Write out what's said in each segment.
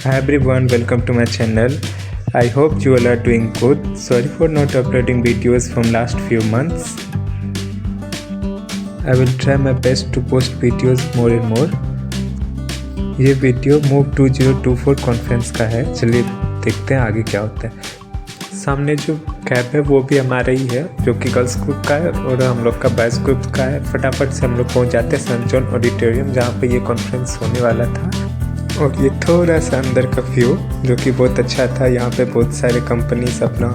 Hi everyone, welcome to my channel. I hope you all are doing good. Sorry for not uploading videos from last few months. I will try my best to post videos more and more. ये video move 2024 conference का है। चलिए देखते हैं आगे क्या होता है। सामने जो कैब है वो भी हमारा ही है, जो कि गर्ल्स ग्रुप का है और हम लोग का बॉयज़ ग्रुप का है। फटाफट से हम लोग पहुँच जाते हैं सन जॉन ऑडिटोरियम, जहाँ पे ये कॉन्फ्रेंस होने वाला था। और ये थोड़ा सा अंदर का व्यू जो कि बहुत अच्छा था। यहाँ पे बहुत सारे कंपनीज अपना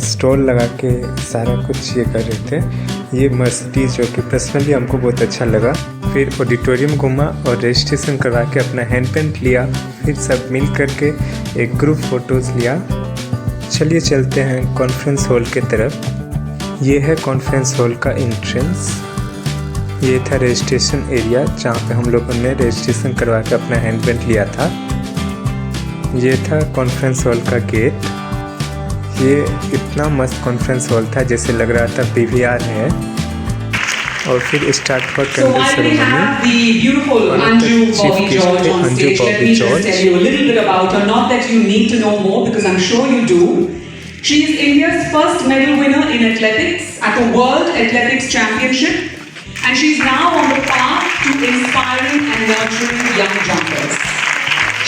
स्टॉल लगा के सारा कुछ ये कर रहे थे। ये मर्सिडीज़ जो कि पर्सनली हमको बहुत अच्छा लगा। फिर ऑडिटोरियम घूमा और रजिस्ट्रेशन करवा के अपना हैंड पेंट लिया। फिर सब मिल करके एक ग्रुप फ़ोटोज़ लिया। चलिए चलते हैं कॉन्फ्रेंस हॉल के तरफ। ये है कॉन्फ्रेंस हॉल का एंट्रेंस। ये था रजिस्ट्रेशन एरिया, जहाँ पे हम लोगों ने रजिस्ट्रेशन करवा के अपना हैंड पेंट लिया था। ये था कॉन्फ्रेंस हॉल का गेट। ये इतना मस्त कॉन्फ्रेंस हॉल था जैसे लग रहा था पीवीआर है। और फिर स्टार्ट हुआ कैंडल सेरेमनी। चीफ गेस्ट थे Anju Bobby George. She is India's first medal winner in athletics at the World Athletics Championship, and she is now on the path to inspiring and nurturing young jumpers.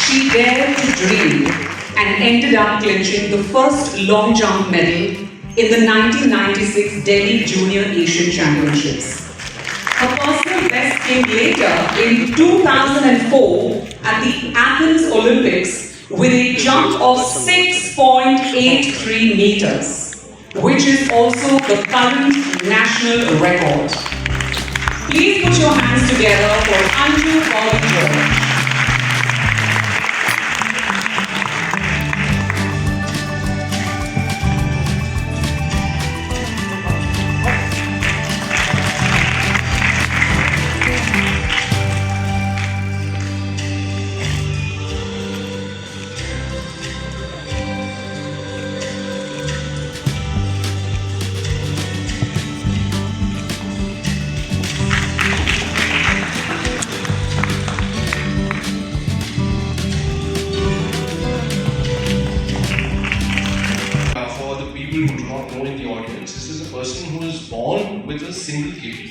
She dared to dream and ended up clinching the first long jump medal in the 1996 Delhi Junior Asian Championships. Her personal best came later in 2004 at the Athens Olympics with a jump of 6.83 meters, which is also the current national record. Please put your hands together for Anju Bobby George. Who do not know in the audience, this is a person who is born with a single kidney.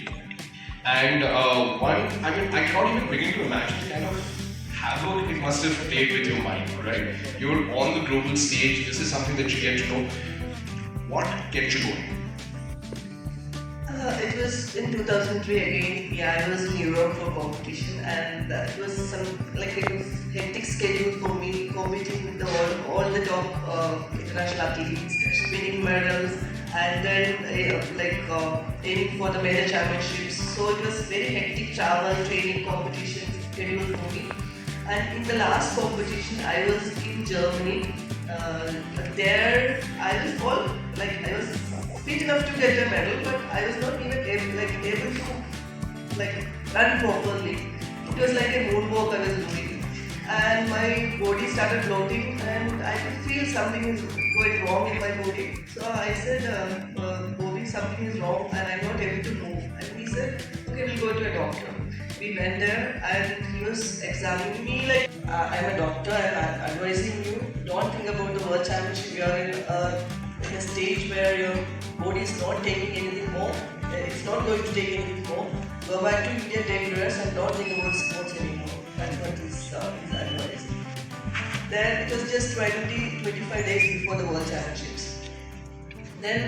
And I cannot even begin to imagine the kind of havoc it must have played with your mind, right? You're on the global stage, this is something that you get to know. What kept you going? It was in 2003 again. Yeah, I was in Europe for competition, and it was a hectic schedule for me, competing with all the top international athletes, winning medals, and then aiming for the major championships. So it was very hectic travel, training, competition schedule for me. And in the last competition, I was in Germany. There, I was fit enough to get a medal, but I was not even able to run properly. It was like a moonwalk I was doing, and my body started bloating, and I could feel something is going wrong in my body. So I said, Bobby, something is wrong, and I'm not able to move. And he said, okay, we'll go to a doctor. We went there, and he was examining me like, I'm a doctor, and I'm advising you, don't think about the World Championship. You're in a stage where your body is not taking anything more. It's not going to take anything more. Go back to India, take rest, and don't think about sports anymore. That's what his advice. Then it was just 25 days before the World Championships. Then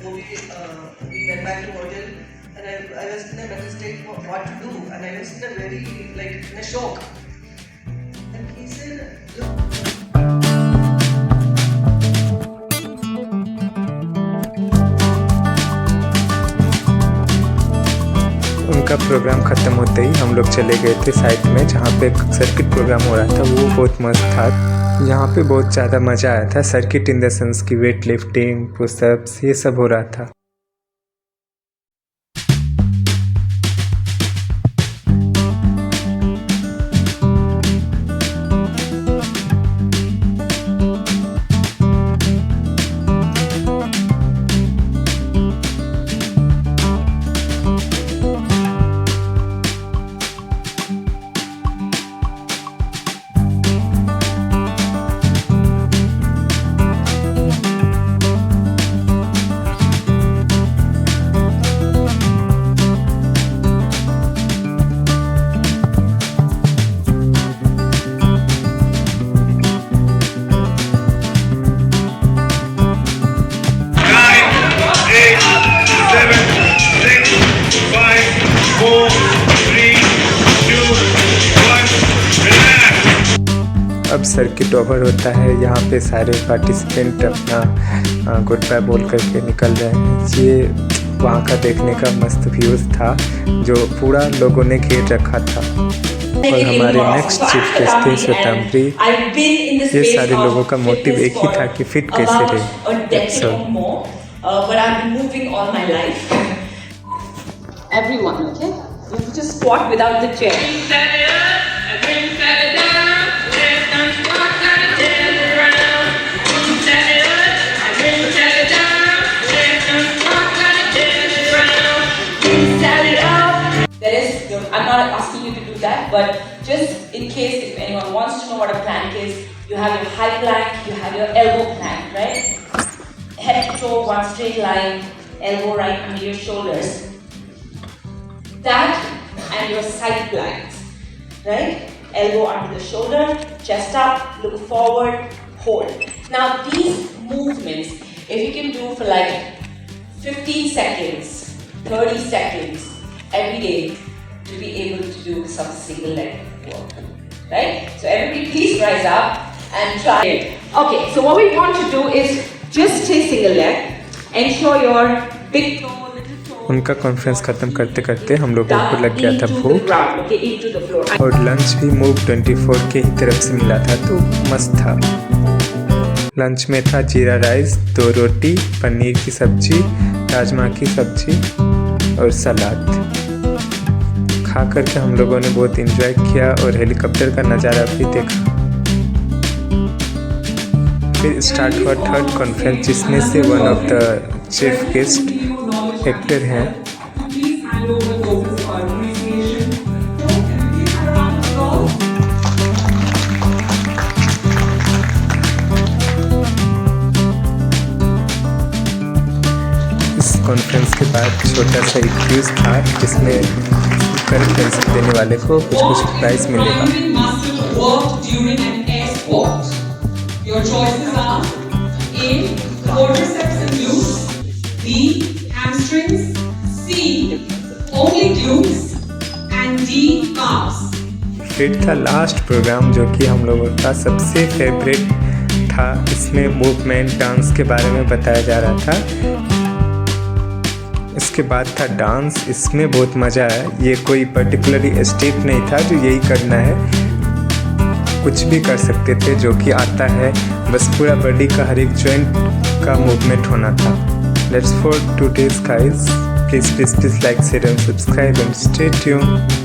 we went back to hotel, and I was in a mental state for what to do, and I was in a very in a shock. And he said, look. उनका programme ख़त्म होते ही हम लोग चले गए थे side में, जहाँ पे एक सर्किट प्रोग्राम हो रहा था। वो बहुत मस्त था। यहाँ पे बहुत ज़्यादा मज़ा आया था। सर्किट इन द सेंस की वेट लिफ्टिंग, पुशअप्स, ये सब हो रहा था। अब सर्किट ओवर होता है, यहाँ पे सारे पार्टिसिपेंट अपना गुड बाय बोल करके निकल रहे हैं। ये वहाँ का देखने का मस्त व्यूज़ था जो पूरा लोगों ने घेर रखा था। और हमारे नेक्स्ट चीफ गेस्ट थे श्वेतांबरी। ये सारे लोगों का मोटिव एक ही था कि फिट कैसे रहे। But I've been moving all my life. Everyone, okay? You have to just squat without the chair. I'm not asking you to do that, but just in case if anyone wants to know what a plank is, you have your high plank, you have your elbow plank, right? Head to toe, one straight line, elbow right under your shoulders. That and your side planks, right? Elbow under the shoulder, chest up, look forward, hold. Now these movements, if you can do for like 15 seconds, 30 seconds every day, to be able to do some single leg work, right? So everybody please rise up and try it. Okay, so what we want to do is just stay single leg, ensure your big toe, little toe. उनका conference ख़त्म करते करते हम लोगों को लग गया था भूख, into the floor. और लंच भी मूव 24 के ही तरफ से मिला था तो मस्त था। लंच में था जीरा राइस, 2 रोटी, पनीर की सब्जी, राजमा की सब्जी और सलाद। खा करके हम लोगों ने बहुत एंजॉय किया और हेलीकॉप्टर का नज़ारा भी देखा। फिर स्टार्ट हुआ थर्ड कॉन्फ्रेंस जिसमें से one of the chief guest actor हैं। इस कॉन्फ्रेंस के बाद छोटा सा एक क्विज था जिसमें करंट पेंसिल देने वाले को कुछ प्राइस मिलेगा। Your choices are A. Quadriceps and glutes, B. Hamstrings, C. Only glutes, and D. Calves. फिर था लास्ट प्रोग्राम जो कि हम लोगों का सबसे फेवरेट था। इसमें मूवमेंट डांस के बारे में बताया जा रहा था। इसके बाद था डांस, इसमें बहुत मज़ा आया। ये कोई पर्टिकुलरली स्टेप नहीं था जो यही करना है, कुछ भी कर सकते थे जो कि आता है, बस पूरा बॉडी का हर एक जॉइंट का मूवमेंट होना था। Let's for today's guys, please like share and subscribe and stay tuned.